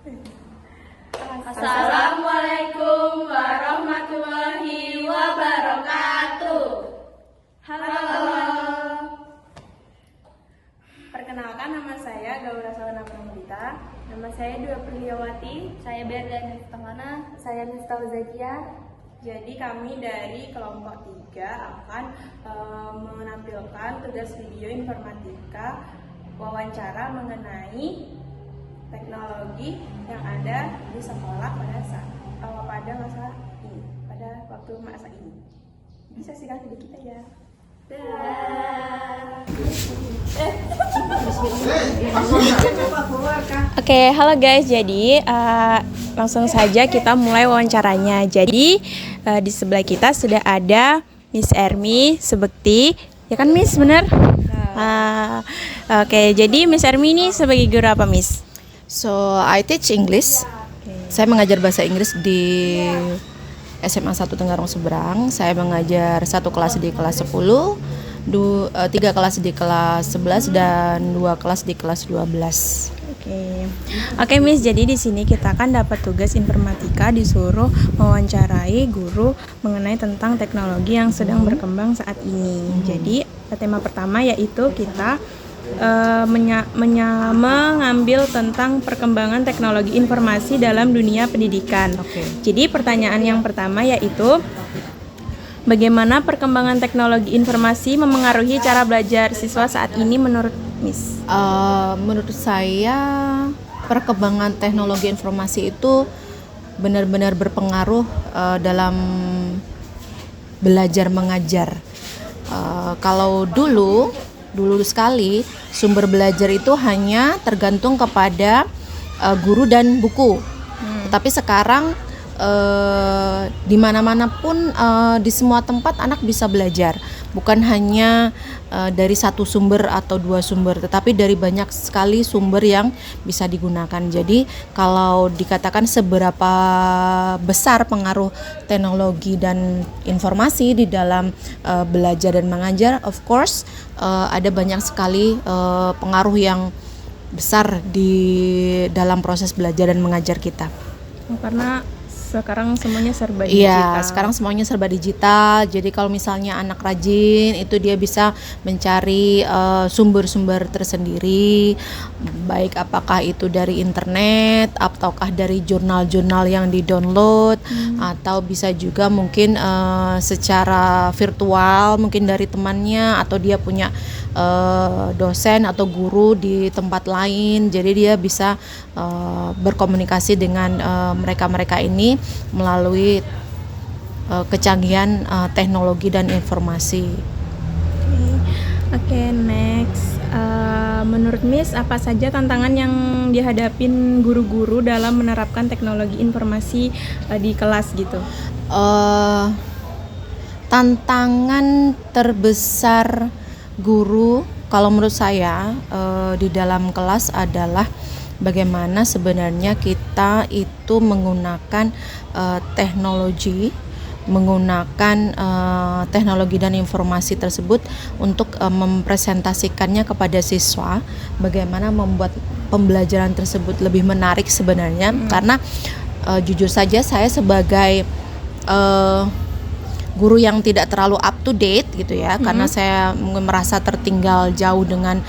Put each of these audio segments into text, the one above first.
Assalamualaikum warahmatullahi wabarakatuh. Halo. Perkenalkan, nama saya Gaura Salana Pramudita. Nama saya Dua Priyawati. Saya Berdan Tengana. Saya Miftah Zakia. Jadi kami dari kelompok 3 akan menampilkan tugas video informatika wawancara mengenai teknologi yang ada di sekolah pada masa ini, pada waktu masa ini. Bisa silakan video kita ya. Oke, halo guys. Jadi langsung saja kita mulai wawancaranya. Jadi di sebelah kita sudah ada Miss Ermi Sebekti, ya kan Miss, benar? Oke, jadi Miss Ermi ini sebagai guru apa, Miss? So, I teach English. Saya mengajar bahasa Inggris di SMA 1 Tenggarong Seberang. Saya mengajar satu kelas di kelas 10, 3 kelas di kelas 11 dan 2 kelas di kelas 12. Oke Miss, jadi di sini kita akan dapat tugas informatika, disuruh mewawancarai guru mengenai tentang teknologi yang sedang berkembang saat ini. Jadi tema pertama yaitu kita mengambil tentang perkembangan teknologi informasi dalam dunia pendidikan. Jadi pertanyaan yang pertama yaitu bagaimana perkembangan teknologi informasi memengaruhi cara belajar siswa saat ini menurut Miss? Menurut saya perkembangan teknologi informasi itu benar-benar berpengaruh dalam belajar mengajar. Kalau dulu sekali sumber belajar itu hanya tergantung kepada guru dan buku. Tetapi sekarang di mana-mana pun di semua tempat anak bisa belajar, bukan hanya dari satu sumber atau 2 sumber, tetapi dari banyak sekali sumber yang bisa digunakan. Jadi kalau dikatakan seberapa besar pengaruh teknologi dan informasi di dalam belajar dan mengajar, of course ada banyak sekali pengaruh yang besar di dalam proses belajar dan mengajar kita. Karena sekarang semuanya serba digital. Iya, sekarang semuanya serba digital. Jadi kalau misalnya anak rajin, itu dia bisa mencari sumber-sumber tersendiri, baik apakah itu dari internet, ataukah dari jurnal-jurnal yang di-download, atau bisa juga mungkin secara virtual, mungkin dari temannya, atau dia punya dosen atau guru di tempat lain. Jadi dia bisa berkomunikasi dengan mereka-mereka ini melalui kecanggihan teknologi dan informasi. Oke, next. Menurut Miss, apa saja tantangan yang dihadapin guru-guru dalam menerapkan teknologi informasi di kelas gitu? Tantangan terbesar guru kalau menurut saya di dalam kelas adalah bagaimana sebenarnya kita itu menggunakan teknologi dan informasi tersebut untuk mempresentasikannya kepada siswa, bagaimana membuat pembelajaran tersebut lebih menarik sebenarnya. Karena jujur saja saya sebagai guru yang tidak terlalu up to date gitu ya, karena saya merasa tertinggal jauh dengan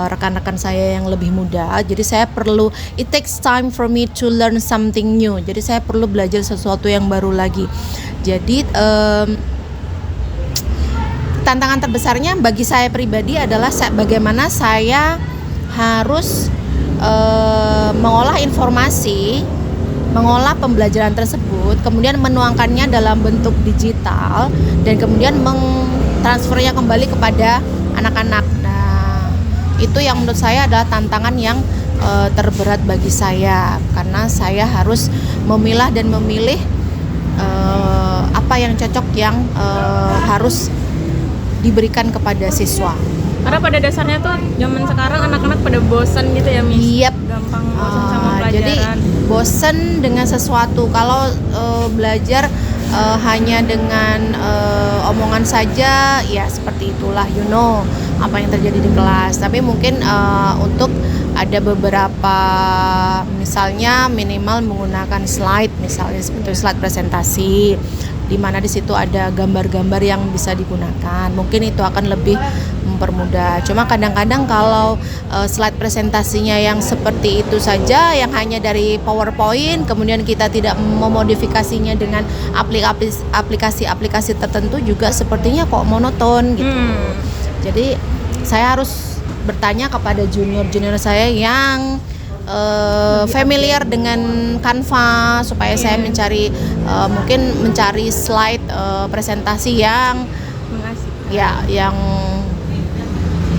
rekan-rekan saya yang lebih muda. Jadi saya perlu, it takes time for me to learn something new. Jadi saya perlu belajar sesuatu yang baru lagi. Jadi tantangan terbesarnya bagi saya pribadi adalah bagaimana saya harus mengolah informasi, mengolah pembelajaran tersebut, kemudian menuangkannya dalam bentuk digital, dan kemudian mentransfernya kembali kepada anak-anak. Nah, itu yang menurut saya adalah tantangan yang terberat bagi saya, karena saya harus memilah dan memilih apa yang cocok, yang harus diberikan kepada siswa. Karena pada dasarnya tuh zaman sekarang anak-anak pada bosan gitu ya, Miss. Yep. Gampang bosan sama pelajaran. Jadi bosan dengan sesuatu. Kalau belajar hanya dengan omongan saja, ya seperti itulah, apa yang terjadi di kelas. Tapi mungkin untuk ada beberapa misalnya minimal menggunakan slide, misalnya seperti slide presentasi, di mana di situ ada gambar-gambar yang bisa digunakan. Mungkin itu akan lebih mempermudah. Cuma kadang-kadang kalau slide presentasinya yang seperti itu saja, yang hanya dari PowerPoint, kemudian kita tidak memodifikasinya dengan aplikasi-aplikasi tertentu, juga sepertinya kok monoton gitu. Jadi saya harus bertanya kepada junior-junior saya yang familiar dengan Canva, supaya saya mungkin mencari slide presentasi yang yang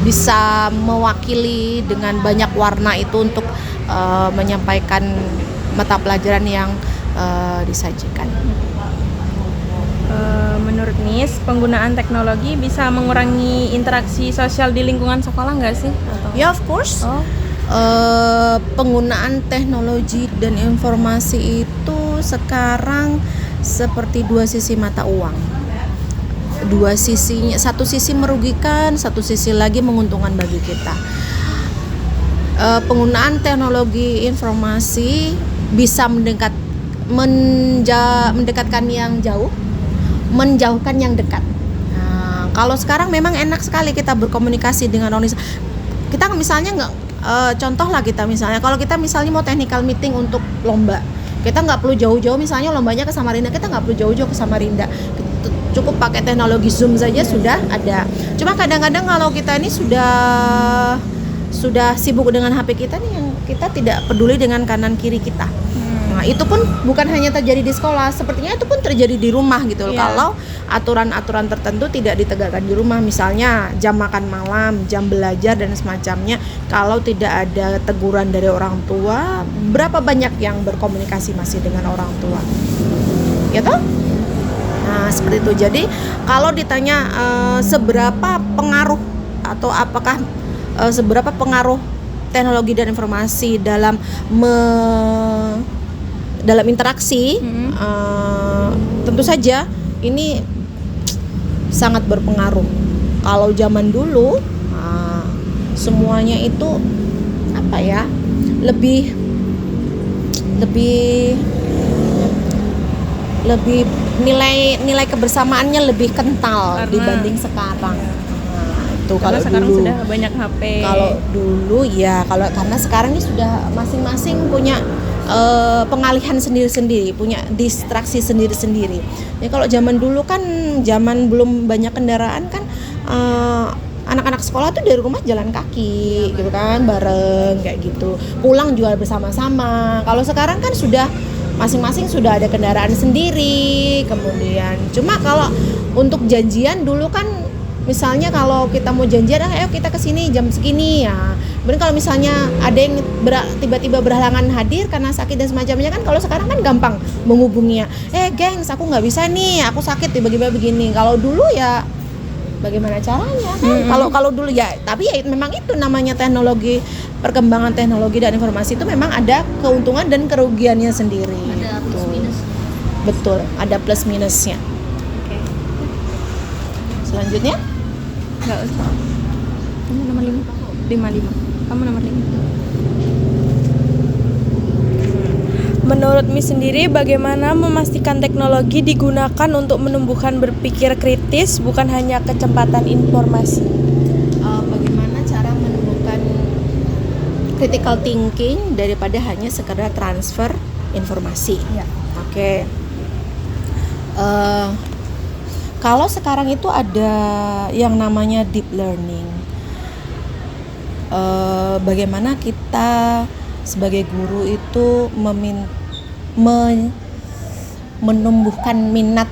bisa mewakili dengan banyak warna itu untuk menyampaikan mata pelajaran yang disajikan. Menurut Nis, penggunaan teknologi bisa mengurangi interaksi sosial di lingkungan sekolah nggak sih? Ya, of course. Penggunaan teknologi dan informasi itu sekarang seperti dua sisi mata uang. Dua sisinya, satu sisi merugikan, satu sisi lagi menguntungkan bagi kita. Penggunaan teknologi informasi bisa mendekatkan yang jauh, menjauhkan yang dekat. Nah, kalau sekarang memang enak sekali kita berkomunikasi dengan orang. Kita misalnya contoh lah, kita misalnya kalau kita misalnya mau technical meeting untuk lomba, kita nggak perlu jauh-jauh, misalnya lombanya ke Samarinda, kita nggak perlu jauh-jauh ke Samarinda, cukup pakai teknologi Zoom saja sudah ada. Cuma kadang-kadang kalau kita ini sudah sibuk dengan HP kita nih, yang kita tidak peduli dengan kanan kiri kita. Nah, itu pun bukan hanya terjadi di sekolah, sepertinya itu pun terjadi di rumah gitu loh. Kalau aturan-aturan tertentu tidak ditegakkan di rumah, misalnya jam makan malam, jam belajar dan semacamnya, kalau tidak ada teguran dari orang tua, berapa banyak yang berkomunikasi masih dengan orang tua, ya toh? Nah, seperti itu. Jadi kalau ditanya seberapa pengaruh atau apakah seberapa pengaruh teknologi dan informasi dalam interaksi, tentu saja ini sangat berpengaruh. Kalau zaman dulu semuanya itu lebih nilai kebersamaannya lebih kental dibanding sekarang. Itu Karena kalau sekarang dulu sudah banyak HP. Kalau dulu ya, karena sekarang ini sudah masing-masing punya pengalihan sendiri-sendiri, punya distraksi sendiri-sendiri. Ya kalau zaman dulu kan, zaman belum banyak kendaraan kan, anak-anak sekolah tuh dari rumah jalan kaki gitu kan, bareng kayak gitu. Pulang juga bersama-sama. Kalau sekarang kan sudah masing-masing sudah ada kendaraan sendiri. Kemudian cuma kalau untuk janjian dulu kan, misalnya kalau kita mau janjian, ayo kita kesini jam segini ya. Kemudian kalau misalnya ada yang tiba-tiba berhalangan hadir karena sakit dan semacamnya kan, kalau sekarang kan gampang menghubunginya. Gengs, aku nggak bisa nih, aku sakit tiba-tiba begini. Kalau dulu ya bagaimana caranya kan? Kalau dulu ya, tapi ya memang itu namanya teknologi, perkembangan teknologi dan informasi itu memang ada keuntungan dan kerugiannya sendiri. Ada plus minus. Betul, ada plus minusnya. Oke. Selanjutnya, Nggak usah. Kamu nomor 5. Kamu nomor 5. Menurut Miss sendiri, bagaimana memastikan teknologi digunakan untuk menumbuhkan berpikir kritis, bukan hanya kecepatan informasi? bagaimana cara menumbuhkan critical thinking daripada hanya sekedar transfer informasi. Ya. Oke. Kalau sekarang itu ada yang namanya deep learning. Bagaimana kita sebagai guru itu menumbuhkan minat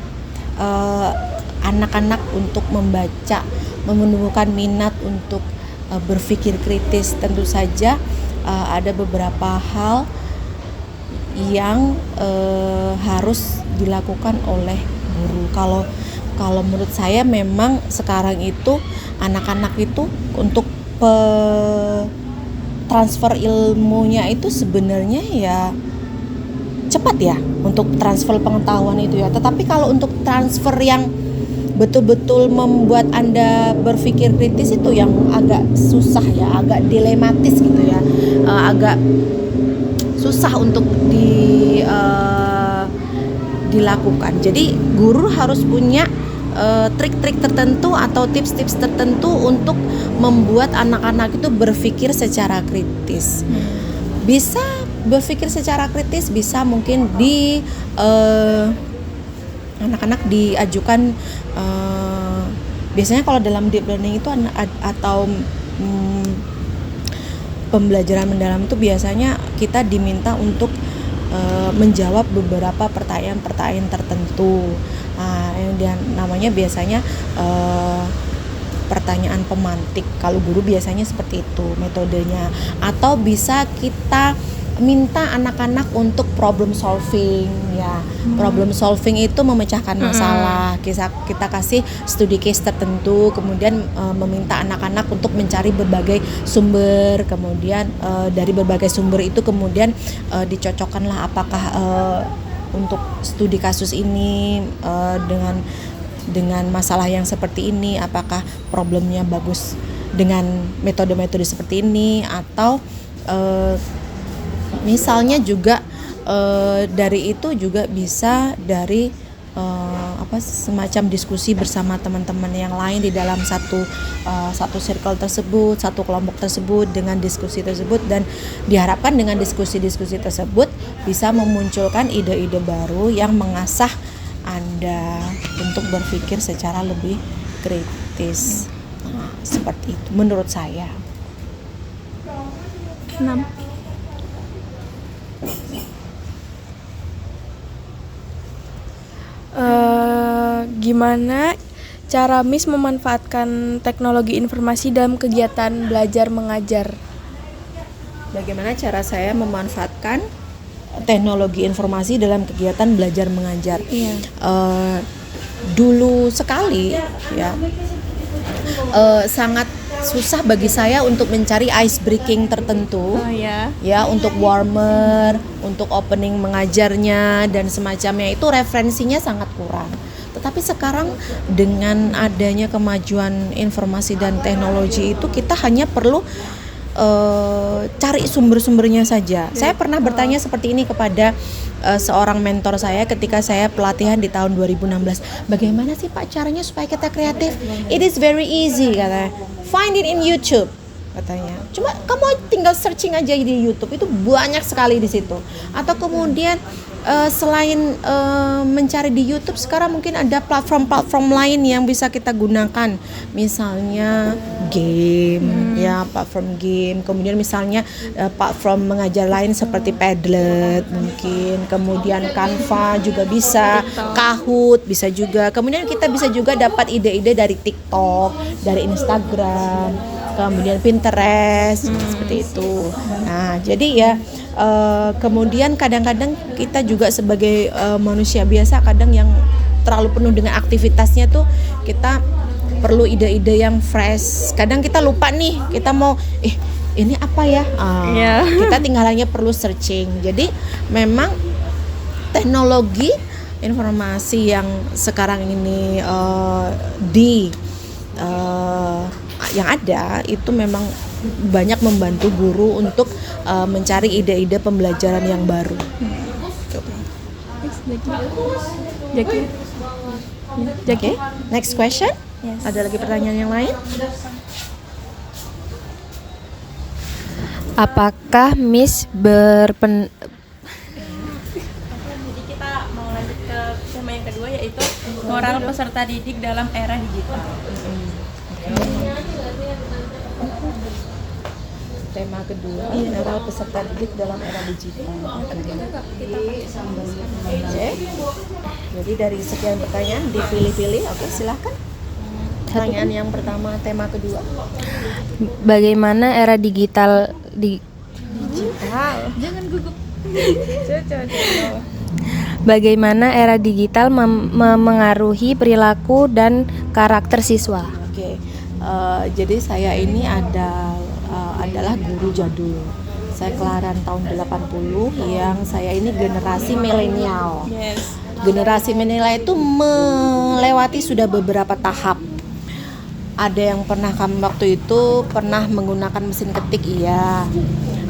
anak-anak untuk membaca, menumbuhkan minat untuk berpikir kritis. Tentu saja ada beberapa hal yang harus dilakukan oleh guru. Kalau menurut saya memang sekarang itu anak-anak itu untuk transfer ilmunya itu sebenarnya ya cepat ya untuk transfer pengetahuan itu ya. Tetapi kalau untuk transfer yang betul-betul membuat Anda berpikir kritis itu yang agak susah ya, agak dilematis gitu ya, agak susah untuk dilakukan. Jadi guru harus punya trik-trik tertentu atau tips-tips tertentu untuk membuat anak-anak itu berpikir secara kritis. Bisa berpikir secara kritis, bisa mungkin anak-anak diajukan biasanya kalau dalam deep learning itu atau pembelajaran mendalam itu biasanya kita diminta untuk menjawab beberapa pertanyaan-pertanyaan tertentu. Yang namanya biasanya pertanyaan pemantik. Kalau guru biasanya seperti itu metodenya. Atau bisa kita minta anak-anak untuk problem solving ya. Problem solving itu memecahkan masalah. Kita kasih studi case tertentu, kemudian meminta anak-anak untuk mencari berbagai sumber, kemudian dari berbagai sumber itu kemudian dicocokkanlah apakah untuk studi kasus ini dengan masalah yang seperti ini, apakah problemnya bagus dengan metode-metode seperti ini, atau misalnya juga dari itu juga bisa dari semacam diskusi bersama teman-teman yang lain di dalam satu circle tersebut, satu kelompok tersebut, dengan diskusi tersebut, dan diharapkan dengan diskusi-diskusi tersebut bisa memunculkan ide-ide baru yang mengasah Anda untuk berpikir secara lebih kritis. Seperti itu menurut saya. 6. Gimana cara Miss memanfaatkan teknologi informasi dalam kegiatan belajar mengajar? Bagaimana cara saya memanfaatkan teknologi informasi dalam kegiatan belajar mengajar? Iya. Dulu sekali ya, sangat susah bagi saya untuk mencari ice breaking tertentu. Ya, untuk warmer, untuk opening mengajarnya dan semacamnya, itu referensinya sangat kurang. Tetapi sekarang dengan adanya kemajuan informasi dan teknologi itu, kita hanya perlu cari sumber-sumbernya saja. Saya pernah bertanya seperti ini kepada seorang mentor saya ketika saya pelatihan di tahun 2016. Bagaimana sih Pak caranya supaya kita kreatif? It is very easy, katanya. Find it in YouTube, katanya. Cuma kamu tinggal searching aja di YouTube, itu banyak sekali di situ. Atau kemudian selain mencari di YouTube, sekarang mungkin ada platform-platform lain yang bisa kita gunakan. Misalnya game, ya, platform game. Kemudian misalnya platform mengajar lain seperti Padlet mungkin. Kemudian Canva juga bisa, Kahoot bisa juga. Kemudian kita bisa juga dapat ide-ide dari TikTok, dari Instagram, kemudian Pinterest, seperti itu. Nah, jadi ya kemudian kadang-kadang kita juga sebagai manusia biasa, kadang yang terlalu penuh dengan aktivitasnya tuh, kita perlu ide-ide yang fresh. Kadang kita lupa nih, kita mau ini apa ya? Kita tinggal hanya perlu searching. Jadi memang teknologi informasi yang sekarang ini yang ada itu memang banyak membantu guru untuk mencari ide-ide pembelajaran yang baru. Oke, next question. Yes. Ada lagi pertanyaan yang lain? Apakah Miss Jadi kita mau lanjut ke tema yang kedua, yaitu moral peserta didik dalam era digital. Tema kedua, moral peserta didik dalam era digital. Oke. Jadi dari sekian pertanyaan dipilih-pilih. Oke, silahkan. Pertanyaan yang pertama, tema kedua. bagaimana era digital Jangan gugup. Bagaimana era digital memengaruhi perilaku dan karakter siswa? Oke. Jadi saya ini adalah guru jadul. Saya kelahiran tahun 80, yang saya ini generasi milenial. Yes. Generasi milenial itu melewati sudah beberapa tahap. Ada yang pernah waktu itu pernah menggunakan mesin ketik, iya.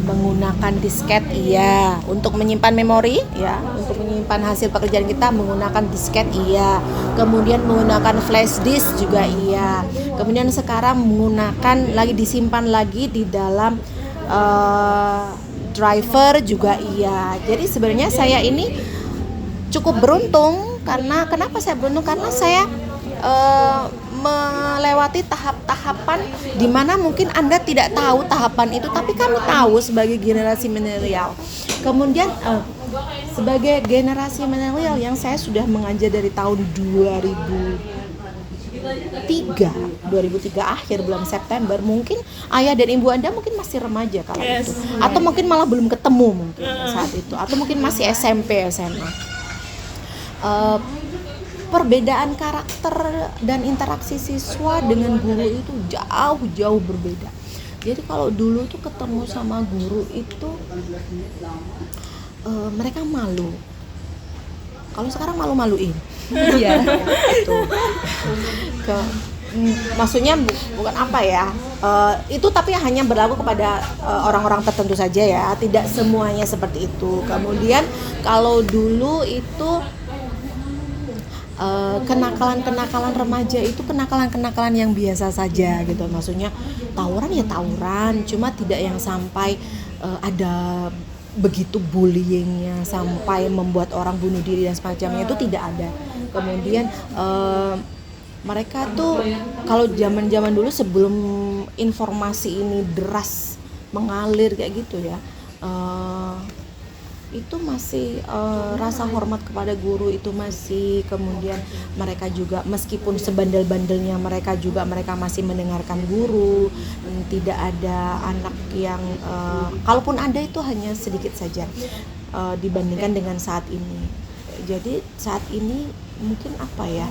menggunakan disket, iya. Untuk menyimpan memori, ya, untuk menyimpan hasil pekerjaan kita menggunakan disket, iya. Kemudian menggunakan flash disk juga, iya. Kemudian sekarang menggunakan lagi, disimpan lagi di dalam driver juga, iya. Jadi sebenarnya saya ini cukup beruntung. Karena kenapa saya beruntung? Karena saya melewati tahap-tahapan di mana mungkin Anda tidak tahu tahapan itu, tapi kami tahu sebagai generasi milenial. Kemudian sebagai generasi milenial yang saya sudah mengajar dari tahun 2003 akhir bulan September, mungkin ayah dan ibu Anda mungkin masih remaja kalau itu, atau mungkin malah belum ketemu mungkin saat itu, atau mungkin masih SMP SMA. Perbedaan karakter dan interaksi siswa dengan guru itu jauh berbeda. Jadi kalau dulu tuh ketemu sama guru itu mereka malu. Kalau sekarang malu-maluin. Iya. Gitu. Maksudnya bukan apa ya, itu tapi hanya berlaku kepada orang-orang tertentu saja ya, tidak semuanya seperti itu. Kemudian kalau dulu itu kenakalan remaja itu kenakalan yang biasa saja gitu. Maksudnya tawuran ya tawuran, cuma tidak yang sampai ada begitu bullyingnya sampai membuat orang bunuh diri dan semacamnya, itu tidak ada. Kemudian mereka tuh kalau zaman dulu sebelum informasi ini deras mengalir kayak gitu ya, itu masih rasa hormat kepada guru itu masih. Kemudian mereka juga meskipun sebandel-bandelnya mereka masih mendengarkan guru. Tidak ada anak yang kalaupun ada itu hanya sedikit saja dibandingkan dengan saat ini. Jadi saat ini mungkin apa ya,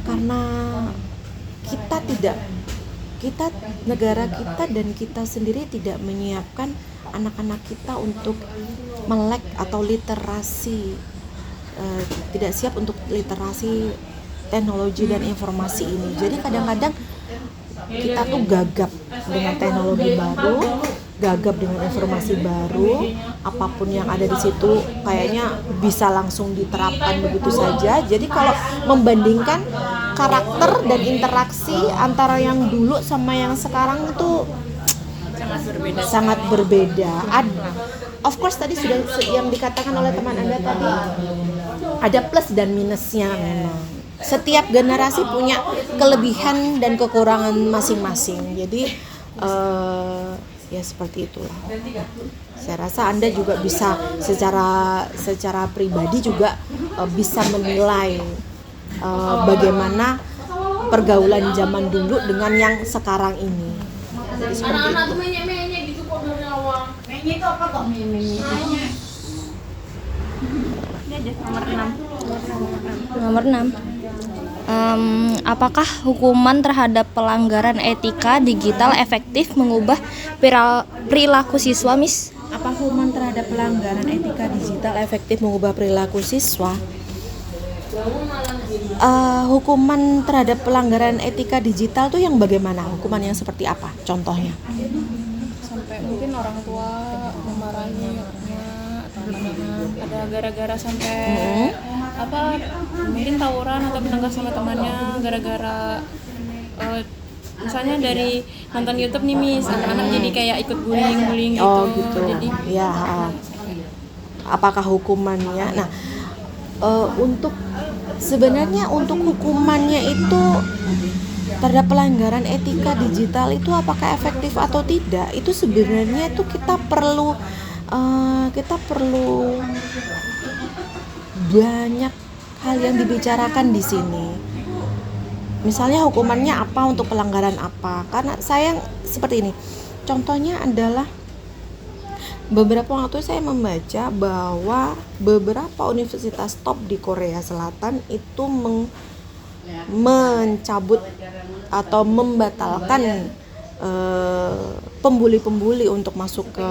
karena negara kita dan kita sendiri tidak menyiapkan anak-anak kita untuk melek atau literasi, tidak siap untuk literasi teknologi dan informasi ini. Jadi kadang-kadang kita tuh gagap dengan teknologi baru, gagap dengan informasi baru, apapun yang ada di situ kayaknya bisa langsung diterapkan begitu saja. Jadi kalau membandingkan karakter dan interaksi antara yang dulu sama yang sekarang itu sangat berbeda. Of course tadi sudah yang dikatakan oleh teman Anda tadi, ada plus dan minusnya memang. Setiap generasi punya kelebihan dan kekurangan masing-masing. Jadi ya seperti itulah. Saya rasa Anda juga bisa secara pribadi juga bisa menilai bagaimana pergaulan zaman dulu dengan yang sekarang ini. Jadi seperti itu. Nomor 6. Apakah hukuman terhadap pelanggaran etika digital efektif mengubah perilaku siswa, Miss? Apa hukuman terhadap pelanggaran etika digital efektif mengubah perilaku siswa? Hukuman terhadap pelanggaran etika digital tuh yang bagaimana? Hukuman yang seperti apa? Contohnya? Sampai mungkin orang tua memarahi anaknya atau anak-anak ada gara-gara sampai mungkin tawuran atau bertengkar sama temannya gara-gara misalnya dari nonton YouTube nih Miss, anak-anak jadi kayak ikut bullying gitu. Oh gitu. Jadi ya. Apakah hukumannya? Nah, sebenarnya untuk hukumannya itu terhadap pelanggaran etika digital itu apakah efektif atau tidak, itu sebenarnya itu kita perlu banyak hal yang dibicarakan di sini. Misalnya hukumannya apa untuk pelanggaran apa? Karena saya seperti ini. Contohnya adalah beberapa waktu saya membaca bahwa beberapa universitas top di Korea Selatan itu mencabut atau membatalkan pembuli-pembuli untuk masuk ke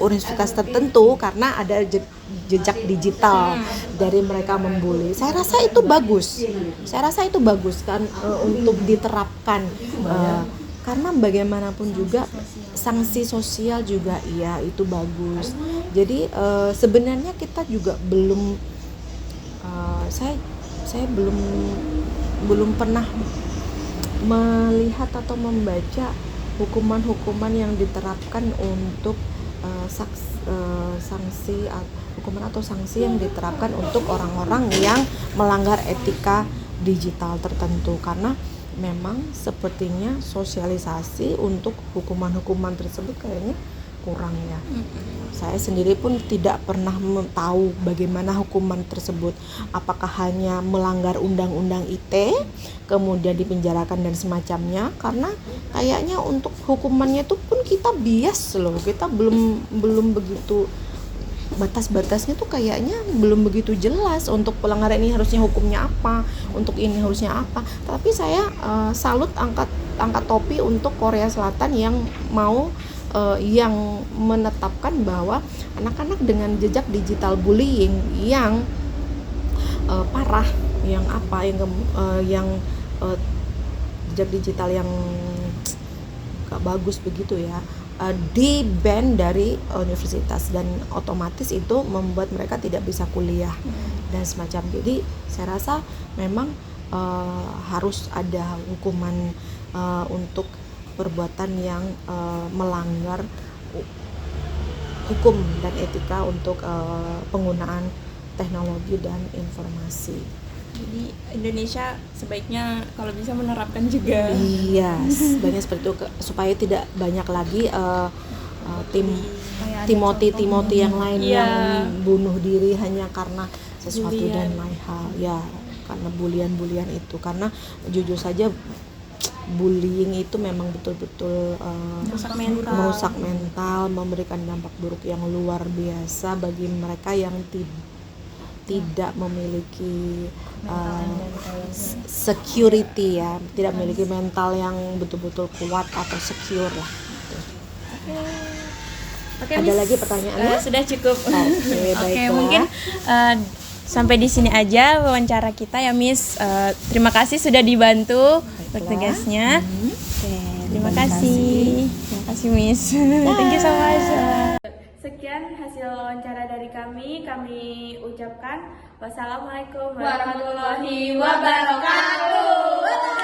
universitas tertentu karena ada jejak digital dari mereka membuli. Saya rasa itu bagus. Kan untuk diterapkan karena bagaimanapun juga sanksi sosial juga iya itu bagus. Jadi sebenarnya kita juga belum saya belum pernah melihat atau membaca hukuman-hukuman yang diterapkan untuk sanksi hukuman atau sanksi yang diterapkan untuk orang-orang yang melanggar etika digital tertentu, karena memang sepertinya sosialisasi untuk hukuman-hukuman tersebut kayaknya kurang ya. Saya sendiri pun tidak pernah tahu bagaimana hukuman tersebut, apakah hanya melanggar undang-undang ITE kemudian dipenjarakan dan semacamnya, karena kayaknya untuk hukumannya itu pun kita bias loh, kita belum begitu, batas-batasnya tuh kayaknya belum begitu jelas. Untuk pelanggaran ini harusnya hukumnya apa, untuk ini harusnya apa. Tapi saya salut angkat topi untuk Korea Selatan yang mau yang menetapkan bahwa anak-anak dengan jejak digital bullying yang parah, yang jejak digital yang gak bagus begitu ya, di-ban dari universitas, dan otomatis itu membuat mereka tidak bisa kuliah dan semacam. Jadi saya rasa memang harus ada hukuman untuk perbuatan yang melanggar hukum dan etika untuk penggunaan teknologi dan informasi. Jadi Indonesia sebaiknya kalau bisa menerapkan juga. Iya, sebaiknya seperti itu supaya tidak banyak lagi Timothy yang lain yang bunuh diri hanya karena sesuatu dan lain hal. Ya, karena bulian itu. Karena jujur saja bullying itu memang betul-betul merusak mental, memberikan dampak buruk yang luar biasa bagi mereka yang tidak memiliki security ya, tidak memiliki mental yang betul-betul kuat atau secure lah. Oke, ada Miss, lagi pertanyaannya? Sudah cukup. Oke, baiklah. mungkin sampai di sini aja wawancara kita ya, Miss. Terima kasih sudah dibantu bertugasnya. Oke, terima kasih. Terima kasih, Miss. Thank you so much. Sekian hasil wawancara dari kami ucapkan wassalamualaikum warahmatullahi wabarakatuh.